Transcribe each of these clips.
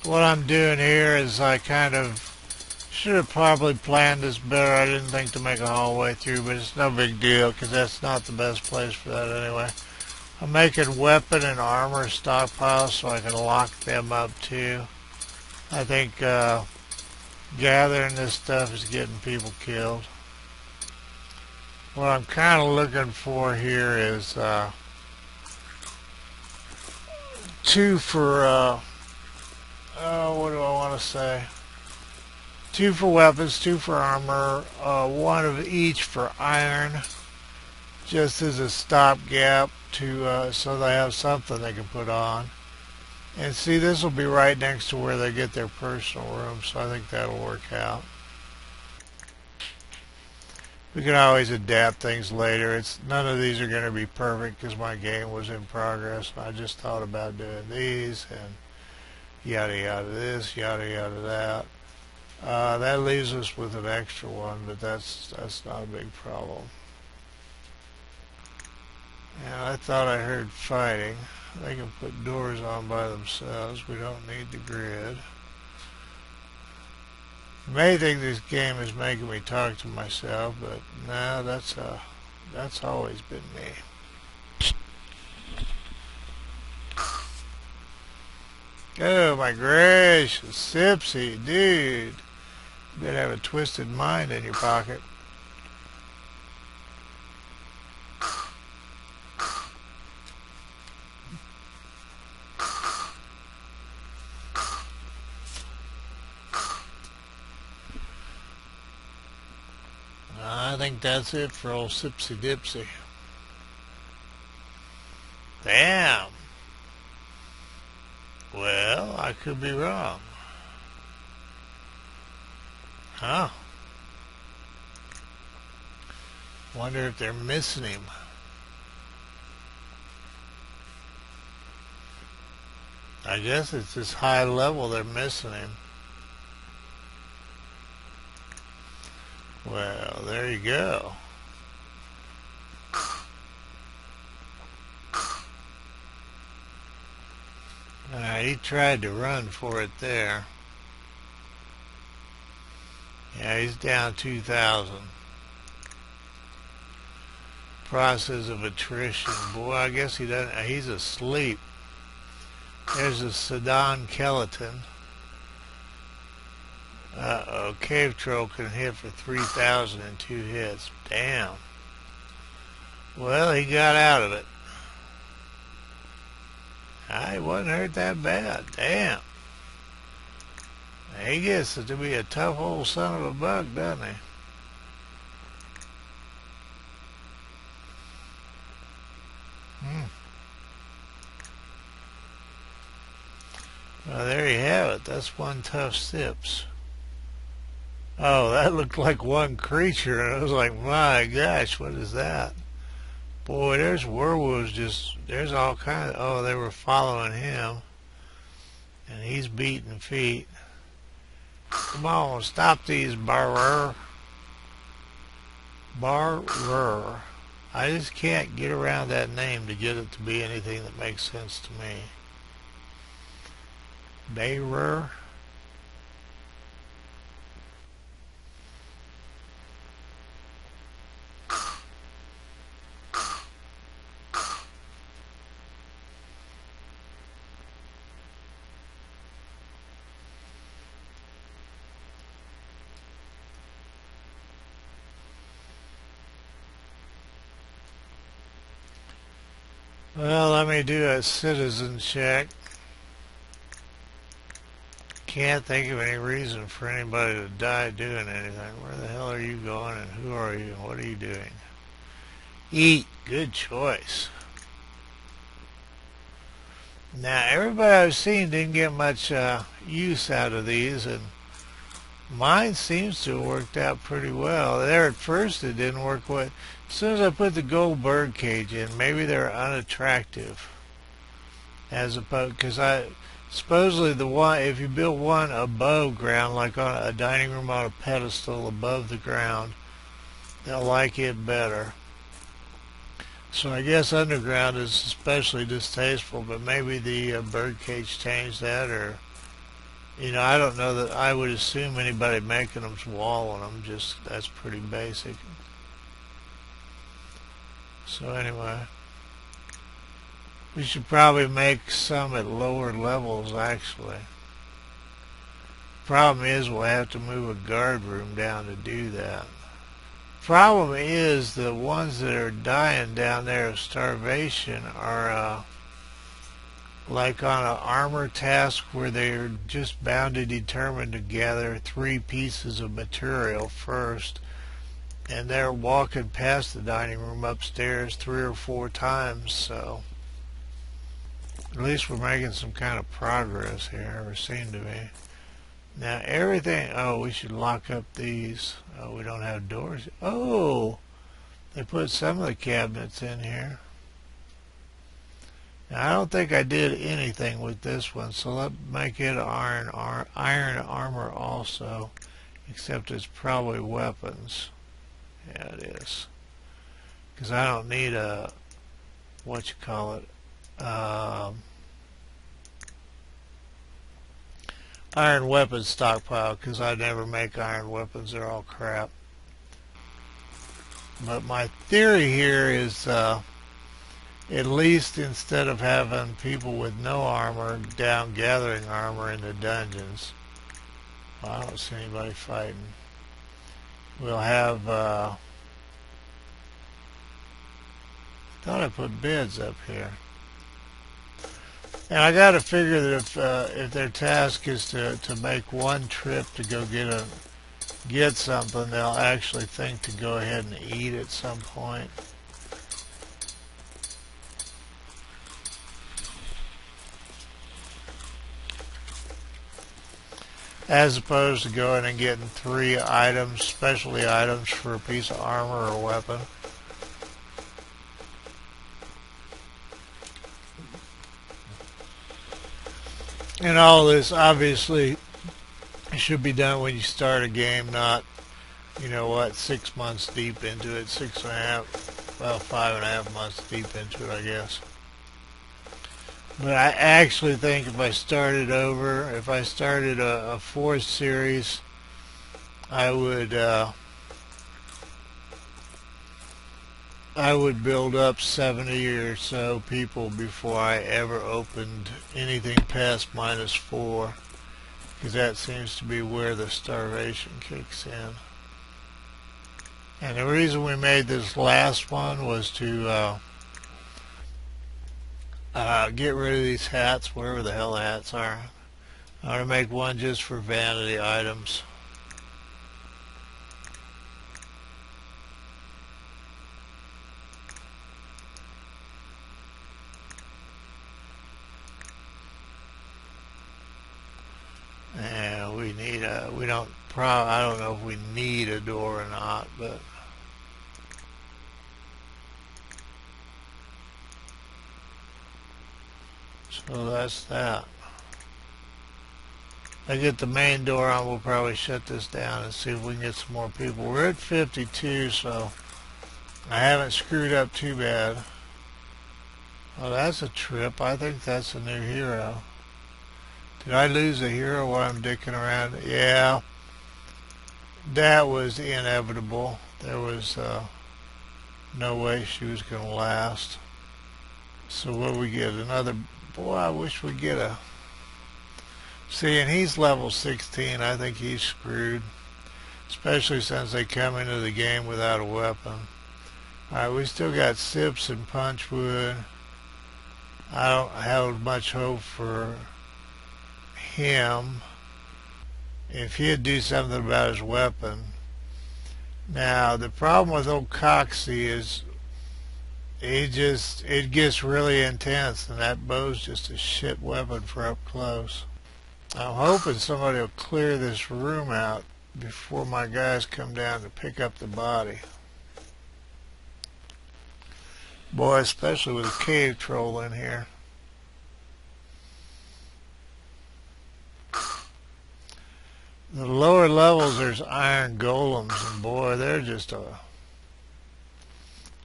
What I'm doing here is I kind of should have probably planned this better. I didn't think to make a hallway through, but it's no big deal because that's not the best place for that anyway. I'm making weapon and armor stockpiles so I can lock them up too. I think gathering this stuff is getting people killed. What I'm kind of looking for here is two for, what do I want to say? Two for weapons, two for armor, one of each for iron, just as a stopgap to so they have something they can put on. And see, this will be right next to where they get their personal room, so I think that'll work out. We can always adapt things later. None of these are going to be perfect because my game was in progress. I just thought about doing these and yada yada this, yada yada that. That leaves us with an extra one, but that's not a big problem. And I thought I heard fighting. They can put doors on by themselves. We don't need the grid. You may think this game is making me talk to myself, but no, that's always been me. Oh my gracious, Sipsy, dude. You better have a twisted mind in your pocket. I think that's it for old Sipsy Dipsy. Damn. Well, I could be wrong. Huh? Wonder if they're missing him. I guess it's this high level they're missing him. Well, there you go. He tried to run for it there. Yeah, he's down 2,000. Process of attrition. Boy, I guess he doesn't. He's asleep. There's a Sedan skeleton. Uh-oh, cave troll can hit for 3,000 in 2 hits. Damn. Well, he got out of it. He wasn't hurt that bad. Damn. He gets to be a tough old son of a buck, doesn't he? Well, there you have it. That's one tough Sips. Oh, that looked like one creature, and I was like, my gosh, what is that? Boy, there's werewolves there's all kinds of, oh, they were following him. And he's beating feet. Come on, stop these, barrer. Barrer. I just can't get around that name to get it to be anything that makes sense to me. Bearer. Well, let me do a citizen check. Can't think of any reason for anybody to die doing anything. Where the hell are you going and who are you? What are you doing? Eat. Good choice. Now, everybody I've seen didn't get much use out of these, and mine seems to have worked out pretty well. There at first it didn't work well. As soon as I put the gold bird cage in, maybe they're unattractive. As opposed, because supposedly the one, if you build one above ground, like on a dining room on a pedestal above the ground, they'll like it better. So I guess underground is especially distasteful, but maybe the bird cage changed that, or You know, I don't know that I would assume anybody making them's walling them. Just that's pretty basic. So anyway, we should probably make some at lower levels actually. Problem is we'll have to move a guard room down to do that. Problem is the ones that are dying down there of starvation are like on an armor task where they're just bound and determined to gather 3 pieces of material first, and they're walking past the dining room upstairs 3 or 4 times, so at least we're making some kind of progress here, or seem to be. Now everything, oh, we should lock up these. Oh, we don't have doors. Oh, they put some of the cabinets in here. Now, I don't think I did anything with this one, so let's make it iron armor also, except it's probably weapons. Yeah, it is. Because I don't need a, what you call it, iron weapons stockpile, because I never make iron weapons. They're all crap. But my theory here is at least instead of having people with no armor down gathering armor in the dungeons, well, I don't see anybody fighting, we'll have thought I put beds up here. And I got to figure that if their task is to make one trip to go get something, they'll actually think to go ahead and eat at some point. As opposed to going and getting 3 items, specialty items for a piece of armor or weapon. And all this obviously should be done when you start a game, not, you know what, 6 months deep into it, 6.5, well, 5.5 months deep into it, I guess. But I actually think if I started over, if I started a 4th series, I would build up 70 or so people before I ever opened anything past -4, because that seems to be where the starvation kicks in. And the reason we made this last one was to get rid of these hats, wherever the hell hats are. I'm going to make one just for vanity items. And we need a, I don't know if we need a door or not, but so that's that. I get the main door on, we'll probably shut this down and see if we can get some more people. We're at 52, so I haven't screwed up too bad. Oh, that's a trip. I think that's a new hero. Did I lose a hero while I'm dicking around? Yeah, that was inevitable. There was no way she was going to last. So what we get? Another, boy, I wish we'd get a, see, and he's level 16. I think he's screwed, especially since they come into the game without a weapon. Alright, we still got Sips and Punchwood. I don't have much hope for him if he'd do something about his weapon. Now, the problem with old Coxie is it gets really intense, and that bow's just a shit weapon for up close. I'm hoping somebody will clear this room out before my guys come down to pick up the body. Boy, especially with a cave troll in here. The lower levels, there's iron golems, and boy, they're just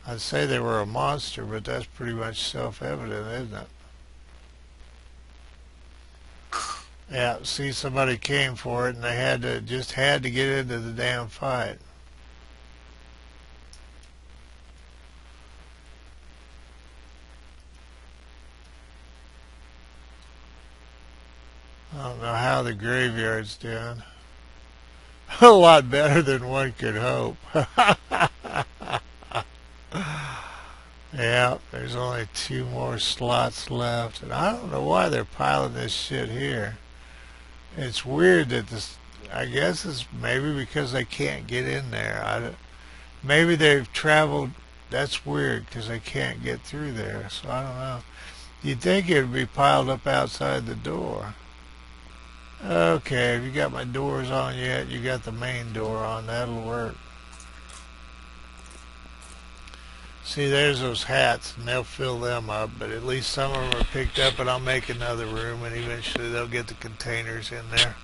I'd say they were a monster, but that's pretty much self-evident, isn't it? Yeah, see, somebody came for it and they had to get into the damn fight. I don't know how the graveyard's doing. A lot better than one could hope. Yeah, there's only 2 more slots left. And I don't know why they're piling this shit here. It's weird that this, I guess it's maybe because they can't get in there. Maybe they've traveled, that's weird because they can't get through there. So I don't know. You'd think it would be piled up outside the door. Okay, have you got my doors on yet? You got the main door on, that'll work. See, there's those hats, and they'll fill them up, but at least some of them are picked up, and I'll make another room, and eventually they'll get the containers in there.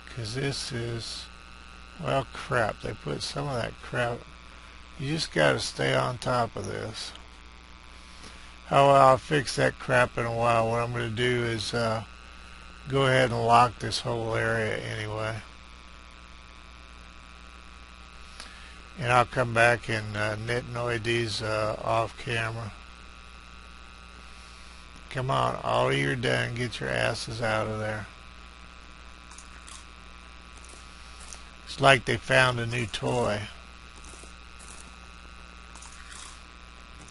Because this is, well, crap. They put some of that crap. You just got to stay on top of this. Oh, well, I'll fix that crap in a while. What I'm going to do is go ahead and lock this whole area anyway. And I'll come back and nitnoid these off camera. Come on, all of you are done. Get your asses out of there. It's like they found a new toy.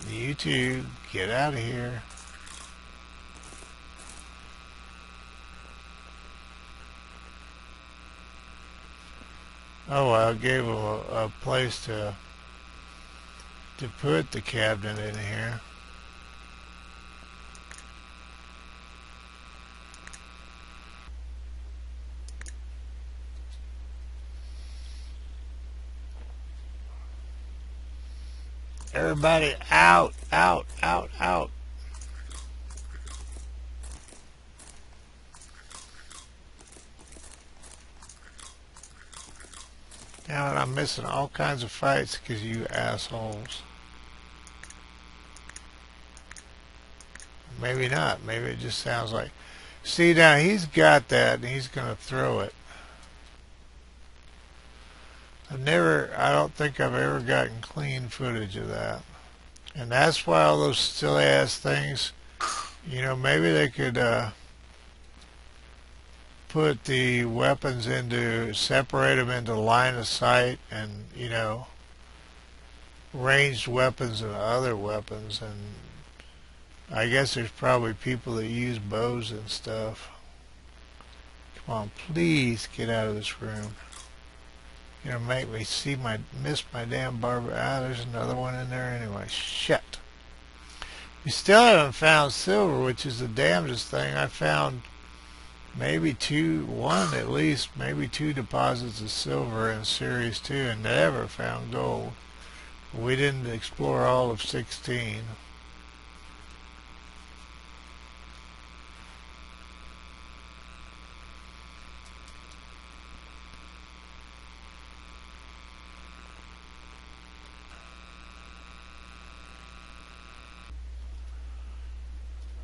You two, get out of here. Oh, well, I gave them a place to put the cabinet in here. Everybody out, out, out, out. Damn it, I'm missing all kinds of fights because you assholes. Maybe not. Maybe it just sounds like... See, now he's got that and he's going to throw it. I don't think I've ever gotten clean footage of that. And that's why all those silly ass things, maybe they could put the weapons separate them into line of sight and, ranged weapons and other weapons. And I guess there's probably people that use bows and stuff. Come on, please get out of this room. You're gonna make me miss my damn barbarian. Ah, there's another one in there anyway. Shit. We still haven't found silver, which is the damnedest thing. I found maybe one at least, maybe 2 deposits of silver in Series 2 and never found gold. We didn't explore all of 16.